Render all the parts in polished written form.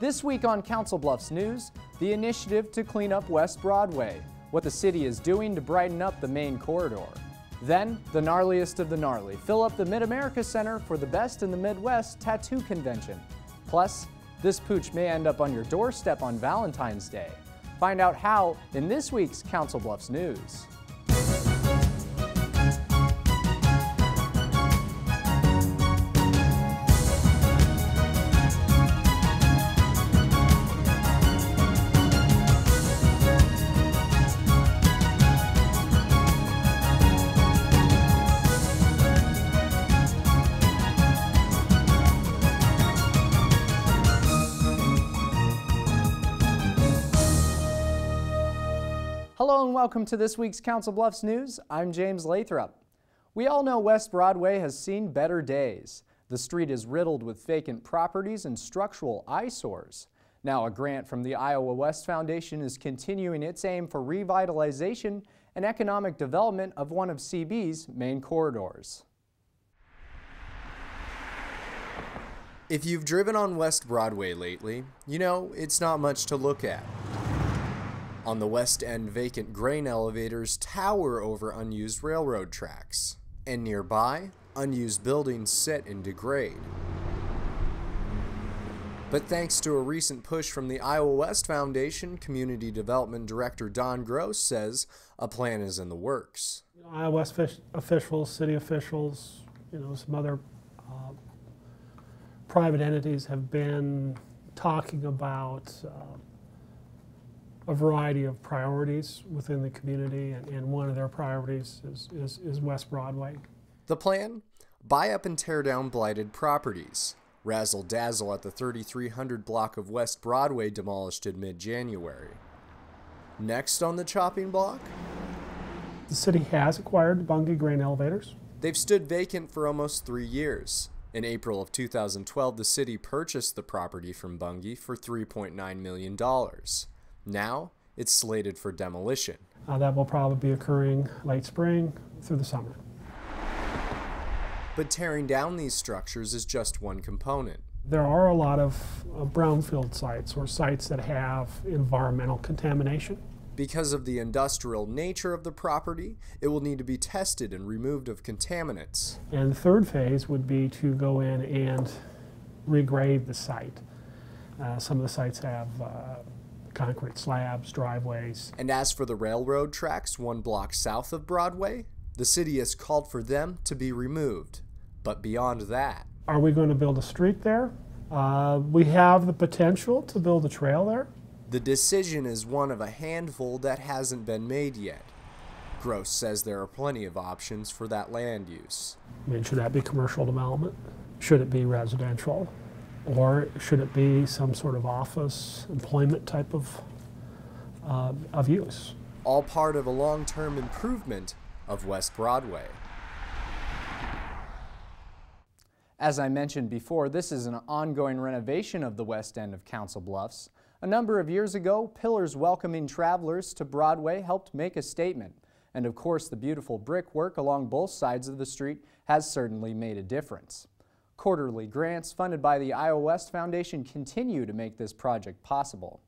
This week on Council Bluffs News, the initiative to clean up West Broadway, what the city is doing to brighten up the main corridor. Then, the gnarliest of the gnarly, fill up the Mid-America Center for the Best in the Midwest Tattoo Convention. Plus, this pooch may end up on your doorstep on Valentine's Day. Find out how in this week's Council Bluffs News. Hello and welcome to this week's Council Bluffs News. I'm James Lathrop. We all know West Broadway has seen better days. The street is riddled with vacant properties and structural eyesores. Now a grant from the Iowa West Foundation is continuing its aim for revitalization and economic development of one of CB's main corridors. If you've driven on West Broadway lately, you know it's not much to look at. On the west end, vacant grain elevators tower over unused railroad tracks, and nearby, unused buildings sit and degrade. But thanks to a recent push from the Iowa West Foundation, Community Development Director Don Gross says a plan is in the works. Iowa West officials, city officials, some other private entities have been talking about a variety of priorities within the community, and one of their priorities is West Broadway. The plan? Buy up and tear down blighted properties. Razzle dazzle at the 3300 block of West Broadway demolished in mid-January. Next on the chopping block? The city has acquired the Bungie grain elevators. They've stood vacant for almost 3 years. In April of 2012, the city purchased the property from Bungie for $3.9 million. Now, it's slated for demolition. That will probably be occurring late spring through the summer. But tearing down these structures is just one component. There are a lot of brownfield sites, or sites that have environmental contamination. Because of the industrial nature of the property, it will need to be tested and removed of contaminants. And the third phase would be to go in and regrade the site. Some of the sites have concrete slabs, driveways. And as for the railroad tracks 1 block south of Broadway, the city has called for them to be removed. But beyond that, are we going to build a street there? We have the potential to build a trail there. The decision is one of a handful that hasn't been made yet. Gross says there are plenty of options for that land use. I mean, should that be commercial development? Should it be residential? Or should it be some sort of office, employment type of use? All part of a long-term improvement of West Broadway. As I mentioned before, this is an ongoing renovation of the west end of Council Bluffs. A number of years ago, pillars welcoming travelers to Broadway helped make a statement. And of course, the beautiful brickwork along both sides of the street has certainly made a difference. Quarterly grants funded by the Iowa West Foundation continue to make this project possible.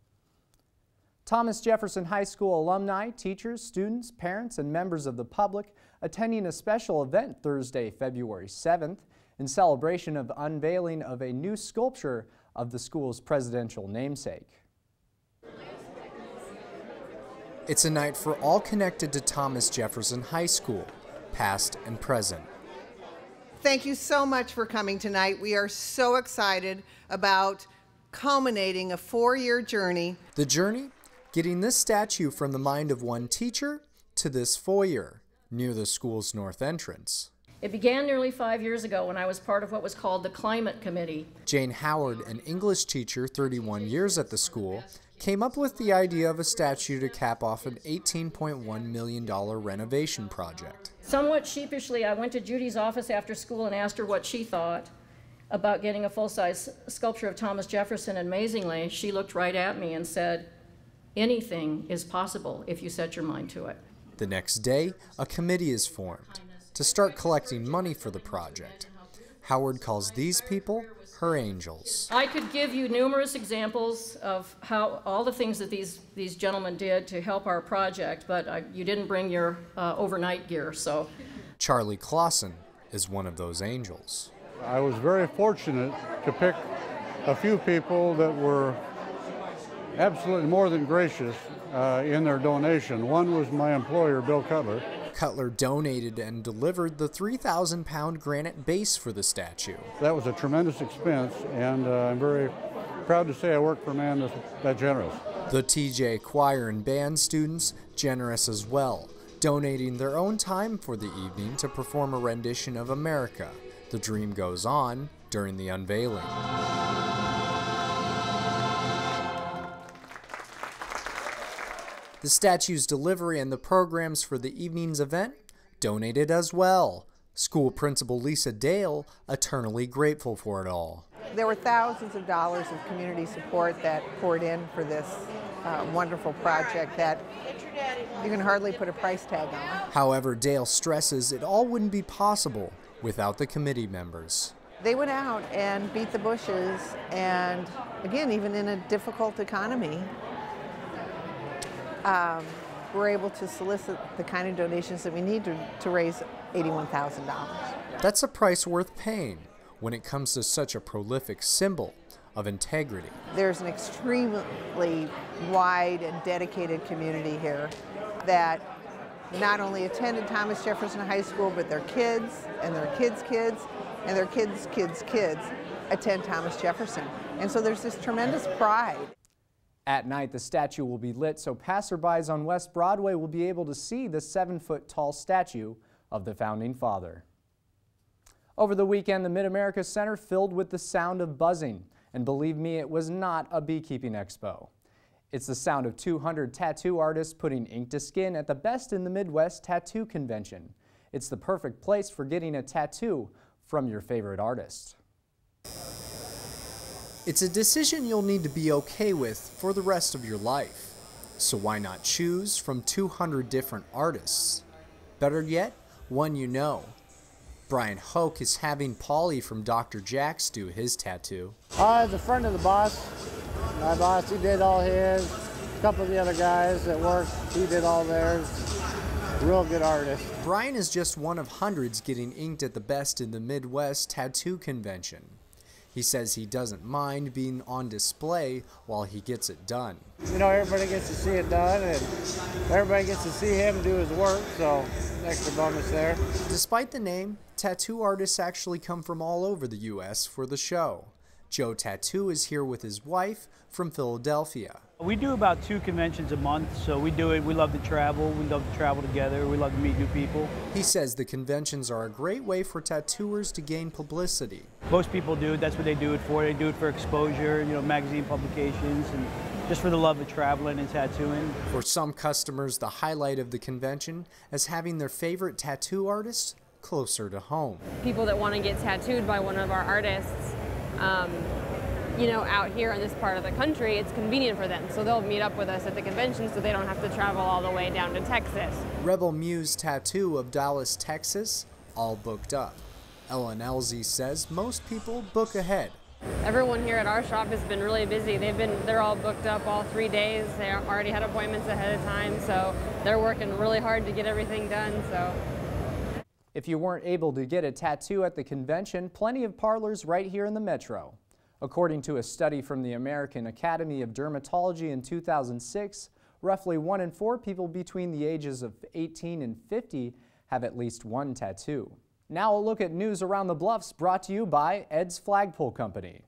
Thomas Jefferson High School alumni, teachers, students, parents, and members of the public attending a special event Thursday, February 7th in celebration of the unveiling of a new sculpture of the school's presidential namesake. It's a night for all connected to Thomas Jefferson High School, past and present. Thank you so much for coming tonight. We are so excited about culminating a 4-year journey. The journey? Getting this statue from the mind of one teacher to this foyer near the school's north entrance. It began nearly 5 years ago when I was part of what was called the Climate Committee. Jane Howard, an English teacher, 31 years at the school, came up with the idea of a statue to cap off an $18.1 million renovation project. Somewhat sheepishly, I went to Judy's office after school and asked her what she thought about getting a full-size sculpture of Thomas Jefferson. Amazingly, she looked right at me and said, "Anything is possible if you set your mind to it." The next day, a committee is formed to start collecting money for the project. Howard calls these people her angels. I could give you numerous examples of how all the things that these gentlemen did to help our project, but you didn't bring your overnight gear, so. Charlie Clausen is one of those angels. I was very fortunate to pick a few people that were absolutely more than gracious in their donation. One was my employer, Bill Cutler. Cutler donated and delivered the 3,000-pound granite base for the statue. That was a tremendous expense, and I'm very proud to say I work for a man that generous. The TJ choir and band students, generous as well, donating their own time for the evening to perform a rendition of America, The Dream Goes On, during the unveiling. The statue's delivery and the programs for the evening's event donated as well. School principal Lisa Dale eternally grateful for it all. There were thousands of dollars of community support that poured in for this wonderful project that you can hardly put a price tag on. However, Dale stresses it all wouldn't be possible without the committee members. They went out and beat the bushes, and again, even in a difficult economy, we're able to solicit the kind of donations that we need to raise $81,000. That's a price worth paying when it comes to such a prolific symbol of integrity. There's an extremely wide and dedicated community here that not only attended Thomas Jefferson High School, but their kids and their kids' kids and their kids' kids' kids attend Thomas Jefferson. And so there's this tremendous pride. At night, the statue will be lit so passerbys on West Broadway will be able to see the 7-foot-tall statue of the Founding Father. Over the weekend, the Mid-America Center filled with the sound of buzzing, and believe me, it was not a beekeeping expo. It's the sound of 200 tattoo artists putting ink to skin at the Best in the Midwest Tattoo Convention. It's the perfect place for getting a tattoo from your favorite artist. It's a decision you'll need to be okay with for the rest of your life. So why not choose from 200 different artists? Better yet, one you know. Brian Hoke is having Paulie from Dr. Jack's do his tattoo. As a friend of the boss, my boss, he did all his. A couple of the other guys that worked, he did all theirs. Real good artist. Brian is just one of hundreds getting inked at the Best in the Midwest Tattoo Convention. He says he doesn't mind being on display while he gets it done. You know, everybody gets to see it done, and everybody gets to see him do his work, so extra bonus there. Despite the name, tattoo artists actually come from all over the U.S. for the show. Joe Tattoo is here with his wife from Philadelphia. We do about 2 conventions a month, so we do it. We love to travel. We love to travel together. We love to meet new people. He says the conventions are a great way for tattooers to gain publicity. Most people do. That's what they do it for. They do it for exposure, you know, magazine publications, and just for the love of traveling and tattooing. For some customers, the highlight of the convention is having their favorite tattoo artist closer to home. People that want to get tattooed by one of our artists, you know, out here in this part of the country, it's convenient for them. So they'll meet up with us at the convention so they don't have to travel all the way down to Texas. Rebel Muse Tattoo of Dallas, Texas, all booked up. Ellen Elsie says most people book ahead. Everyone here at our shop has been really busy. They're all booked up all 3 days. They already had appointments ahead of time, so they're working really hard to get everything done. So. If you weren't able to get a tattoo at the convention, plenty of parlors right here in the metro. According to a study from the American Academy of Dermatology in 2006, roughly 1 in 4 people between the ages of 18 and 50 have at least one tattoo. Now a look at news around the Bluffs brought to you by Ed's Flagpole Company.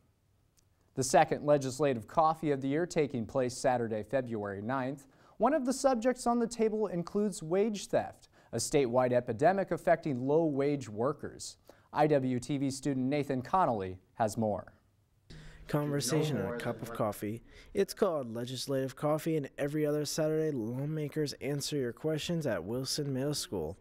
The second legislative coffee of the year taking place Saturday, February 9th. One of the subjects on the table includes wage theft, a statewide epidemic affecting low-wage workers. IWTV student Nathan Connolly has more. Conversation and a cup of coffee. It's called Legislative Coffee, and every other Saturday, lawmakers answer your questions at Wilson Middle School.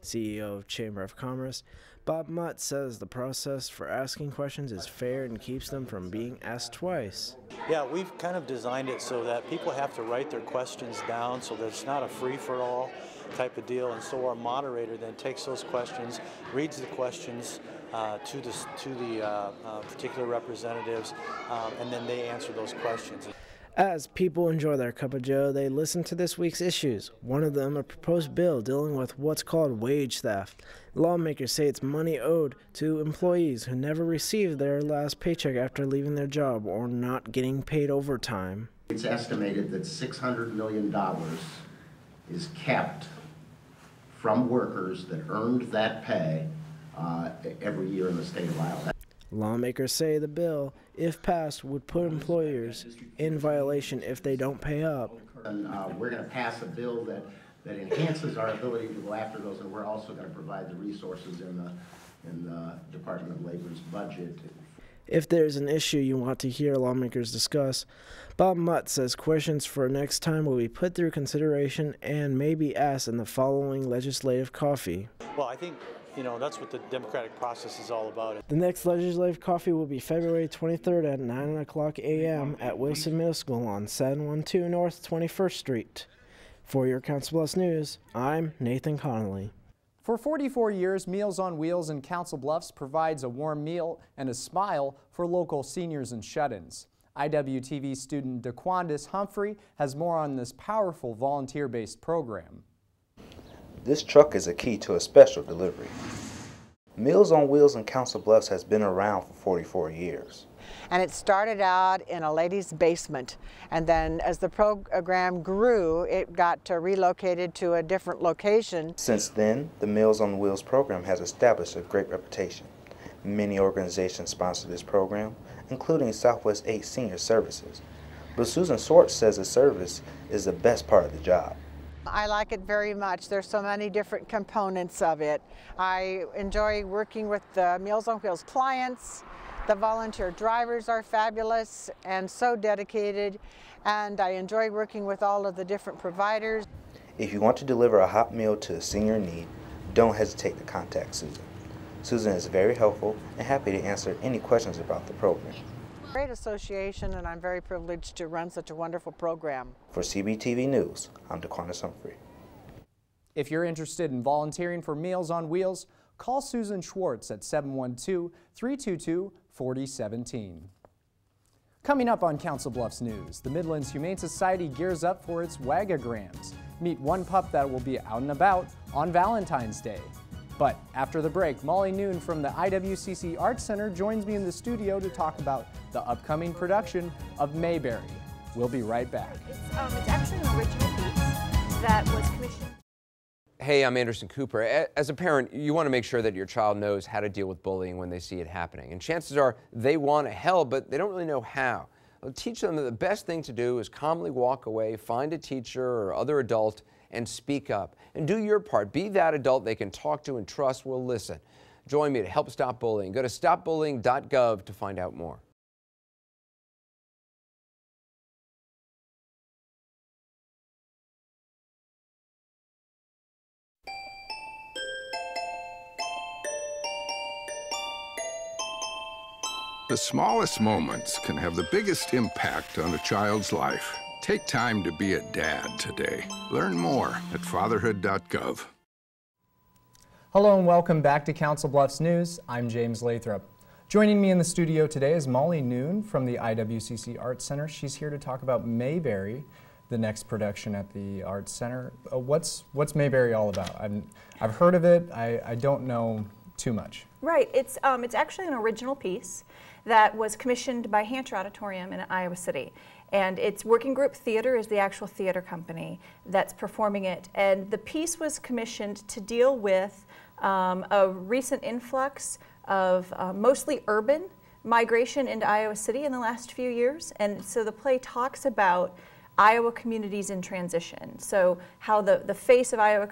CEO of Chamber of Commerce, Bob Mutt says the process for asking questions is fair and keeps them from being asked twice. Yeah, we've kind of designed it so that people have to write their questions down so that it's not a free-for-all. type of deal. And so our moderator then takes those questions, reads the questions to the particular representatives, and then they answer those questions. As people enjoy their cup of joe, they listen to this week's issues. One of them, a proposed bill dealing with what's called wage theft. Lawmakers say it's money owed to employees who never received their last paycheck after leaving their job or not getting paid overtime. It's estimated that $600 million is kept from workers that earned that pay every year in the state of Iowa. Lawmakers say the bill, if passed, would put employers in violation if they don't pay up. And we're going to pass a bill that enhances our ability to go after those, and we're also going to provide the resources in the Department of Labor's budget. If there's an issue you want to hear lawmakers discuss, Bob Mutt says questions for next time will be put through consideration and may be asked in the following legislative coffee. Well, I think that's what the democratic process is all about. The next legislative coffee will be February 23rd at 9:00 a.m. at Wilson Middle School on 712 North 21st Street. For your Council Bluffs News, I'm Nathan Connolly. For 44 years, Meals on Wheels in Council Bluffs provides a warm meal and a smile for local seniors and shut-ins. IWTV student DeQuandis Humphrey has more on this powerful volunteer-based program. This truck is a key to a special delivery. Meals on Wheels in Council Bluffs has been around for 44 years. And it started out in a lady's basement, and then as the program grew, it got relocated to a different location. Since then, the Meals on Wheels program has established a great reputation. Many organizations sponsor this program, including Southwest 8 Senior Services. But Susan Swartz says the service is the best part of the job. I like it very much. There's so many different components of it. I enjoy working with the Meals on Wheels clients. The volunteer drivers are fabulous and so dedicated, and I enjoy working with all of the different providers. If you want to deliver a hot meal to a senior in need, don't hesitate to contact Susan. Susan is very helpful and happy to answer any questions about the program. Great association, and I'm very privileged to run such a wonderful program. For CBTV News, I'm DeQuandis Humphrey. If you're interested in volunteering for Meals on Wheels, call Susan Schwartz at 712-322-4017. Coming up on Council Bluffs News, the Midlands Humane Society gears up for its Wagograms. Meet one pup that will be out and about on Valentine's Day. But after the break, Molly Noon from the IWCC Arts Center joins me in the studio to talk about the upcoming production of Mayberry. We'll be right back. It's actually an original piece that was commissioned. Hey, I'm Anderson Cooper. As a parent, you want to make sure that your child knows how to deal with bullying when they see it happening. And chances are they want to help, but they don't really know how. I'll teach them that the best thing to do is calmly walk away, find a teacher or other adult, and speak up. And do your part. Be that adult they can talk to and trust will listen. Join me to help stop bullying. Go to stopbullying.gov to find out more. The smallest moments can have the biggest impact on a child's life. Take time to be a dad today. Learn more at fatherhood.gov. Hello and welcome back to Council Bluffs News. I'm James Lathrop. Joining me in the studio today is Molly Noon from the IWCC Arts Center. She's here to talk about Mayberry, the next production at the Arts Center. What's Mayberry all about? I've heard of it. I don't know too much. Right. It's actually an original piece that was commissioned by Hancher Auditorium in Iowa City. And it's Working Group Theater is the actual theater company that's performing it. And the piece was commissioned to deal with a recent influx of mostly urban migration into Iowa City in the last few years. And so the play talks about Iowa communities in transition. So how the face of Iowa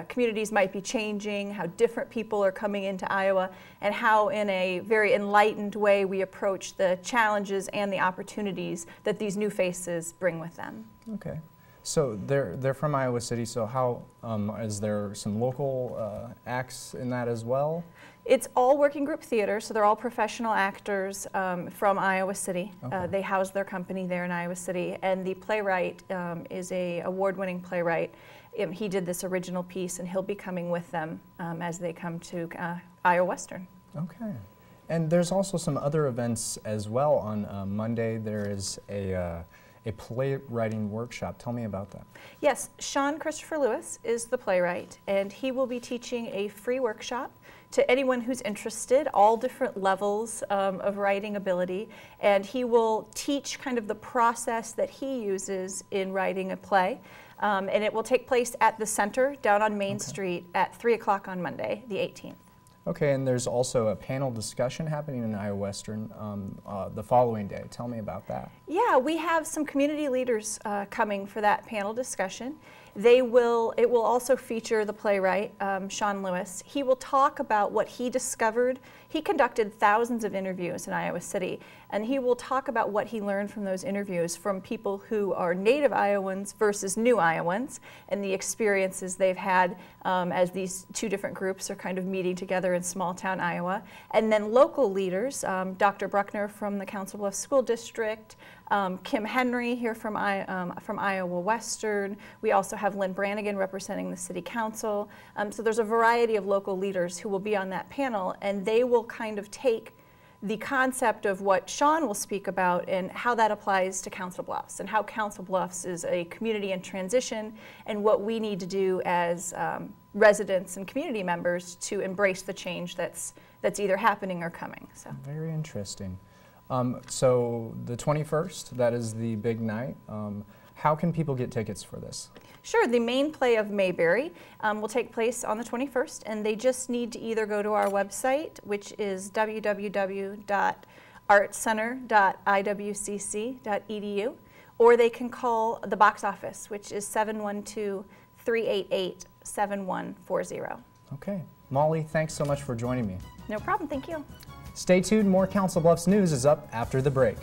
communities might be changing, how different people are coming into Iowa, and how in a very enlightened way we approach the challenges and the opportunities that these new faces bring with them. Okay. So they're from Iowa City, so how, is there some local acts in that as well? It's all working group theater, so they're all professional actors from Iowa City. Okay. They house their company there in Iowa City, and the playwright is a award-winning playwright. he did this original piece, and he'll be coming with them as they come to Iowa Western. Okay. And there's also some other events as well. On Monday, there is a playwriting workshop. Tell me about that. Yes, Sean Christopher Lewis is the playwright, and he will be teaching a free workshop to anyone who's interested, all different levels of writing ability, and he will teach kind of the process that he uses in writing a play. And it will take place at the center down on Main Street at 3 o'clock on Monday, the 18th. Okay, and there's also a panel discussion happening in Iowa Western the following day. Tell me about that. Yeah, we have some community leaders coming for that panel discussion. It will also feature the playwright, Sean Lewis. He will talk about what he discovered. He conducted thousands of interviews in Iowa City, and he will talk about what he learned from those interviews from people who are native Iowans versus new Iowans, and the experiences they've had as these two different groups are kind of meeting together in small town Iowa. And then local leaders, Dr. Bruckner from the Council Bluffs School District, Kim Henry here from Iowa Western. We also have Lynn Brannigan representing the City Council. So there's a variety of local leaders who will be on that panel, and they will kind of take the concept of what Sean will speak about and how that applies to Council Bluffs, and how Council Bluffs is a community in transition, and what we need to do as residents and community members to embrace the change that's either happening or coming. So very interesting. So the 21st, that is the big night. How can people get tickets for this? Sure, the main play of Mayberry will take place on the 21st, and they just need to either go to our website, which is www.artcenter.iwcc.edu, or they can call the box office, which is 712-388-7140. Okay. Molly, thanks so much for joining me. No problem, thank you. Stay tuned, more Council Bluffs news is up after the break.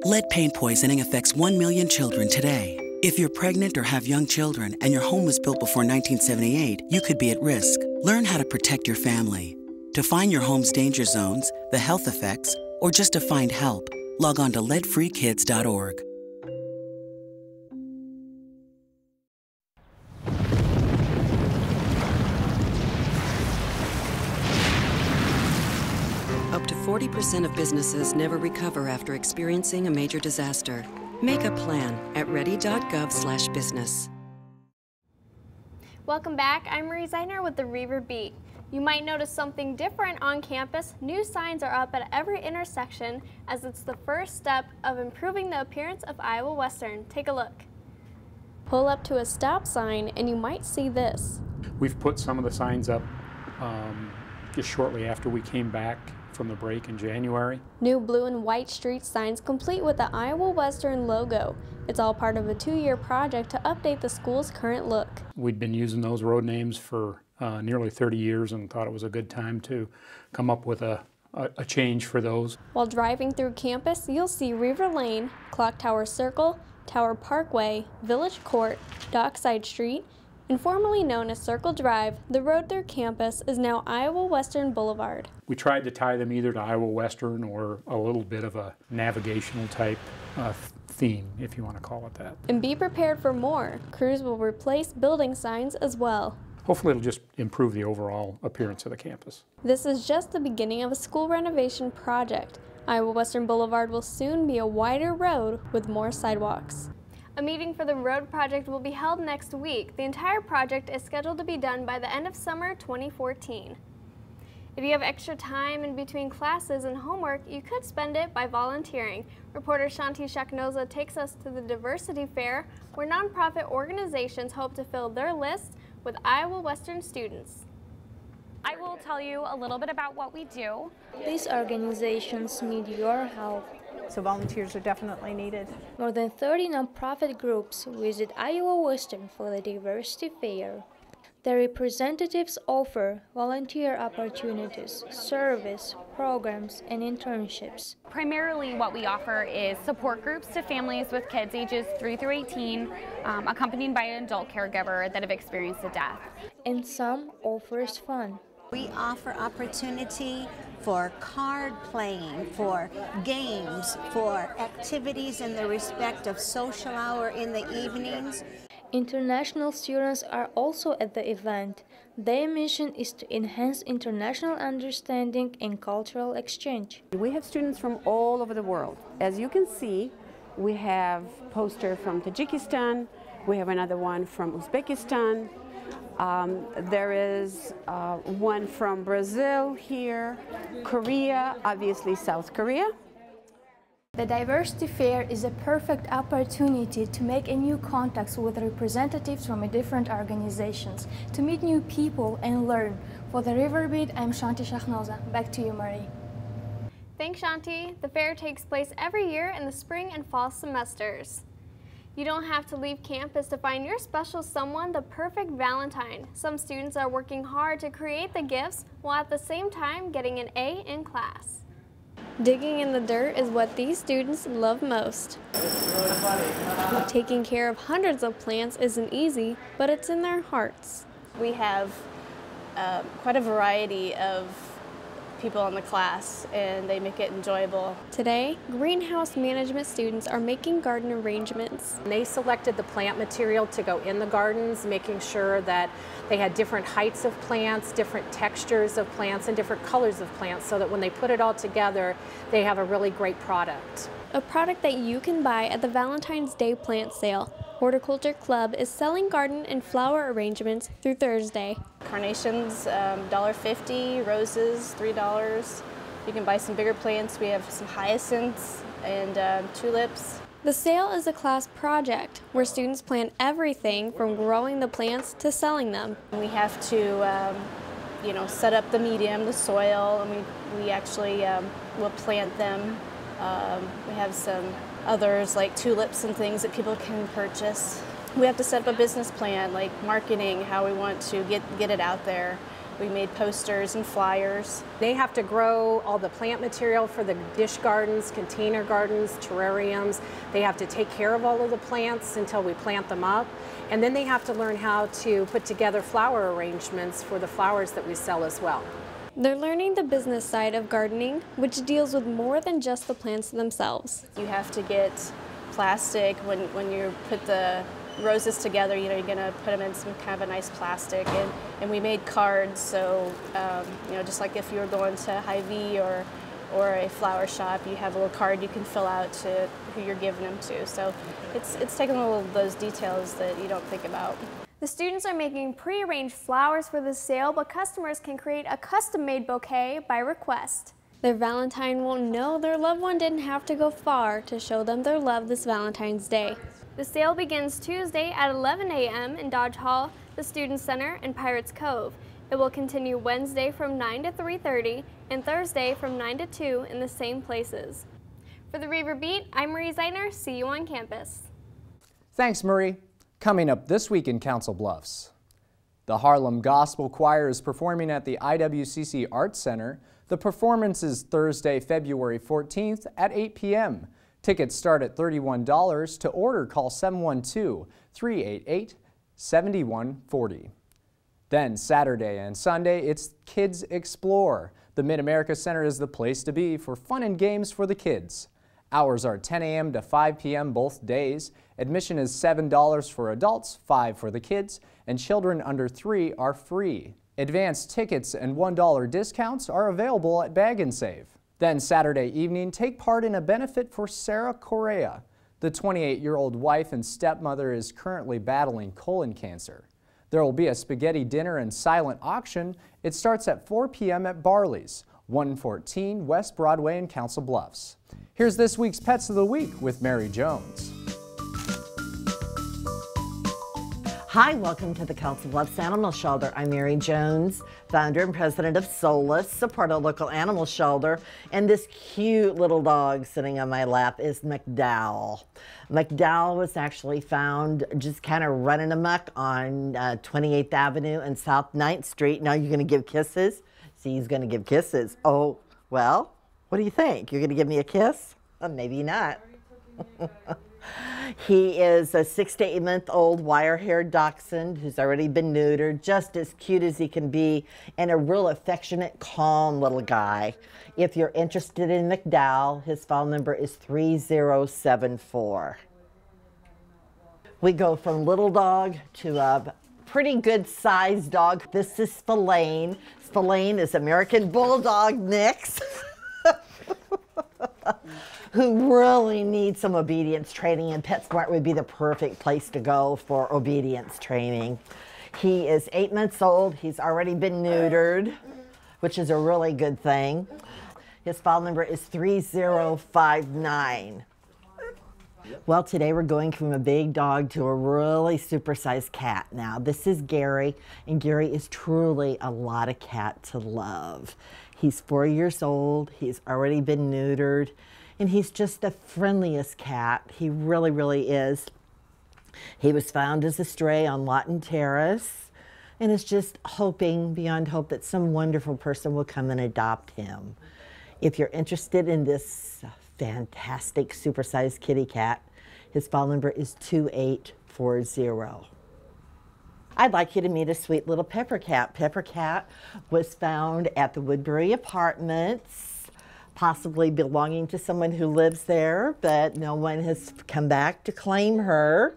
Lead paint poisoning affects 1 million children today. If you're pregnant or have young children and your home was built before 1978, you could be at risk. Learn how to protect your family. To find your home's danger zones, the health effects, or just to find help, log on to leadfreekids.org. Up to 40% of businesses never recover after experiencing a major disaster. Make a plan at ready.gov/business. Welcome back. I'm Marie Zeiner with the Reaver Beat. You might notice something different on campus. New signs are up at every intersection as it's the first step of improving the appearance of Iowa Western. Take a look. Pull up to a stop sign and you might see this. We've put some of the signs up just shortly after we came back from the break in January. New blue and white street signs complete with the Iowa Western logo. It's all part of a 2-year project to update the school's current look. We'd been using those road names for nearly 30 years and thought it was a good time to come up with a change for those. While driving through campus, you'll see Reaver Lane, Clock Tower Circle, Tower Parkway, Village Court, Dockside Street, and formerly known as Circle Drive. The road through campus is now Iowa Western Boulevard. We tried to tie them either to Iowa Western or a little bit of a navigational type theme, if you want to call it that. And be prepared for more. Crews will replace building signs as well. Hopefully it'll just improve the overall appearance of the campus. This is just the beginning of a school renovation project. Iowa Western Boulevard will soon be a wider road with more sidewalks. A meeting for the road project will be held next week. The entire project is scheduled to be done by the end of summer 2014. If you have extra time in between classes and homework, you could spend it by volunteering. Reporter Shanti Shaknoza takes us to the Diversity Fair, where nonprofit organizations hope to fill their lists with Iowa Western students. I will tell you a little bit about what we do. These organizations need your help. So volunteers are definitely needed. More than 30 nonprofit groups visit Iowa Western for the Diversity Fair. Their representatives offer volunteer opportunities, service, programs, and internships. Primarily what we offer is support groups to families with kids ages 3 through 18, accompanied by an adult caregiver that have experienced a death. And some offers fun. We offer opportunity for card playing, for games, for activities in the respect of social hour in the evenings. International students are also at the event. Their mission is to enhance international understanding and cultural exchange. We have students from all over the world. As you can see, we have a poster from Tajikistan, we have another one from Uzbekistan, there is one from Brazil here, Korea, obviously South Korea. The Diversity Fair is a perfect opportunity to make a new contacts with representatives from different organizations, to meet new people and learn. For the Riverbeat, I'm Shanti Shahnoza. Back to you, Marie. Thanks, Shanti. The fair takes place every year in the spring and fall semesters. You don't have to leave campus to find your special someone the perfect Valentine. Some students are working hard to create the gifts while at the same time getting an A in class. Digging in the dirt is what these students love most. Taking care of hundreds of plants isn't easy, but it's in their hearts. We have quite a variety of people in the class, and they make it enjoyable. Today, greenhouse management students are making garden arrangements. They selected the plant material to go in the gardens, making sure that they had different heights of plants, different textures of plants, and different colors of plants, so that when they put it all together, they have a really great product. A product that you can buy at the Valentine's Day plant sale. Horticulture Club is selling garden and flower arrangements through Thursday. Carnations, $1.50, roses, $3. You can buy some bigger plants. We have some hyacinths and tulips. The sale is a class project where students plan everything from growing the plants to selling them. We have to set up the medium, the soil, and we actually will plant them. We have some others like tulips and things that people can purchase. We have to set up a business plan, like marketing, how we want to get it out there. We made posters and flyers. They have to grow all the plant material for the dish gardens, container gardens, terrariums. They have to take care of all of the plants until we plant them up. And then they have to learn how to put together flower arrangements for the flowers that we sell as well. They're learning the business side of gardening, which deals with more than just the plants themselves. You have to get plastic when you put the roses together. You're going to put them in some kind of a nice plastic, and we made cards. So just like if you were going to Hy-Vee or a flower shop, you have a little card you can fill out to who you're giving them to. So it's taking all of those details that you don't think about. The students are making pre-arranged flowers for the sale, but customers can create a custom-made bouquet by request. Their Valentine will know their loved one didn't have to go far to show them their love this Valentine's Day. The sale begins Tuesday at 11 a.m. in Dodge Hall, the Student Center, and Pirates Cove. It will continue Wednesday from 9 to 3:30 and Thursday from 9 to 2 in the same places. For the Riverbeat, I'm Marie Zeitner. See you on campus. Thanks, Marie. Coming up this week in Council Bluffs, the HARLEM Gospel Choir is performing at the IWCC Arts Center. The performance is Thursday, February 14th at 8 p.m. Tickets start at $31. To order, call 712-388-7140. Then Saturday and Sunday, it's Kids Explore. The Mid-America Center is the place to be for fun and games for the kids. Hours are 10 a.m. to 5 p.m. both days. Admission is $7 for adults, $5 for the kids, and children under 3 are free. Advanced tickets and $1 discounts are available at Bag and Save. Then Saturday evening, take part in a benefit for Sarah Correa. The 28-year-old wife and stepmother is currently battling colon cancer. There will be a spaghetti dinner and silent auction. It starts at 4 p.m. at Barley's, 114 West Broadway in Council Bluffs. Here's this week's Pets of the Week with Mary Jones. Hi, welcome to the Council Bluffs Animal Shelter. I'm Mary Jones, founder and president of Solus, a part of local animal shelter. And this cute little dog sitting on my lap is McDowell. McDowell was actually found just kind of running amok on 28th Avenue and South 9th Street. Now you're going to give kisses? See, he's going to give kisses. Oh, well, what do you think? You're going to give me a kiss? Maybe not. He is a 6 to 8 month old wire-haired dachshund who's already been neutered, just as cute as he can be, and a real affectionate, calm little guy. If you're interested in McDowell, his file number is 3074. We go from little dog to a pretty good sized dog. This is Spillane. Spillane is American Bulldog mix. Who really needs some obedience training, and PetSmart would be the perfect place to go for obedience training. He is 8 months old. He's already been neutered, which is a really good thing. His file number is 3059. Well, today we're going from a big dog to a really supersized cat. Now, this is Gary, and Gary is truly a lot of cat to love. He's 4 years old. He's already been neutered. And he's just the friendliest cat. He really, really is. He was found as a stray on Lawton Terrace and is just hoping beyond hope that some wonderful person will come and adopt him. If you're interested in this fantastic supersized kitty cat, his file number is 2840. I'd like you to meet a sweet little Pepper Cat. Pepper Cat was found at the Woodbury Apartments, possibly belonging to someone who lives there, but no one has come back to claim her.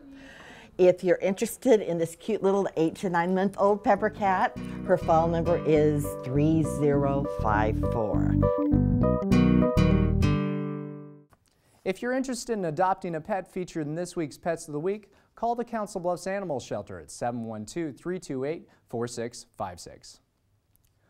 If you're interested in this cute little 8 to 9 month old Pepper Cat, her file number is 3054. If you're interested in adopting a pet featured in this week's Pets of the Week, call the Council Bluffs Animal Shelter at 712-328-4656.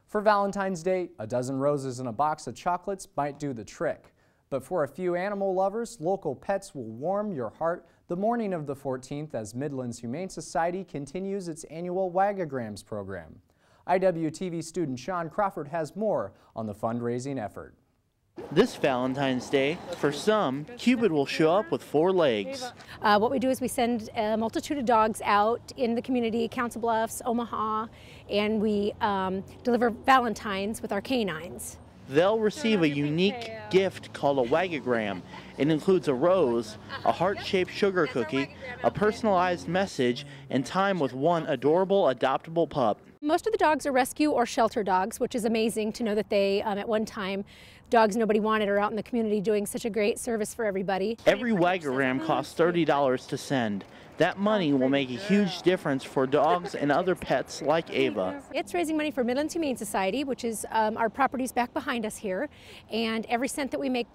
For Valentine's Day, a dozen roses and a box of chocolates might do the trick. But for a few animal lovers, local pets will warm your heart the morning of the 14th as Midlands Humane Society continues its annual Wagograms program. IWTV student Sean Crawford has more on the fundraising effort. This Valentine's Day, for some, Cupid will show up with 4 legs. What we do is we send a multitude of dogs out in the community, Council Bluffs, Omaha, and we deliver valentines with our canines. They'll receive a unique gift called a Wagogram. It includes a rose, a heart-shaped sugar cookie, a personalized message, and time with one adorable adoptable pup. Most of the dogs are rescue or shelter dogs, which is amazing to know that they, at one time, dogs nobody wanted are out in the community doing such a great service for everybody. Every Wagogram costs $30 to send. That money will make a huge difference for dogs and other pets like Ava. It's raising money for Midlands Humane Society, which is our properties back behind us here, and every cent that we make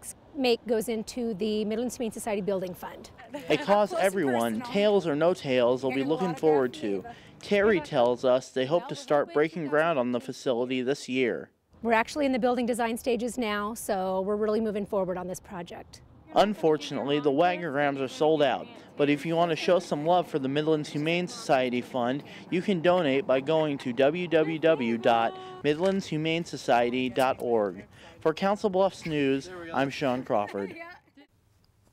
goes into the Midlands Humane Society Building Fund. A cause everyone, tails or no tails, will be looking forward to. Terry tells us they hope to start breaking ground on the facility this year. We're actually in the building design stages now, so we're really moving forward on this project. Unfortunately, the Wagograms are sold out, but if you want to show some love for the Midlands Humane Society Fund, you can donate by going to www.midlandshumanesociety.org. For Council Bluffs News, I'm Sean Crawford.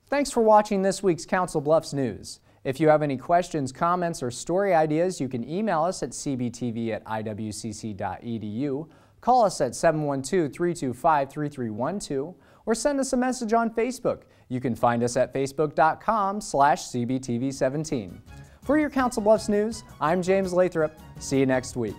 Thanks for watching this week's Council Bluffs News. If you have any questions, comments, or story ideas, you can email us at cbtv@iwcc.edu, call us at 712-325-3312, or send us a message on Facebook. You can find us at facebook.com/CBTV17. For your Council Bluffs News, I'm James Lathrop. See you next week.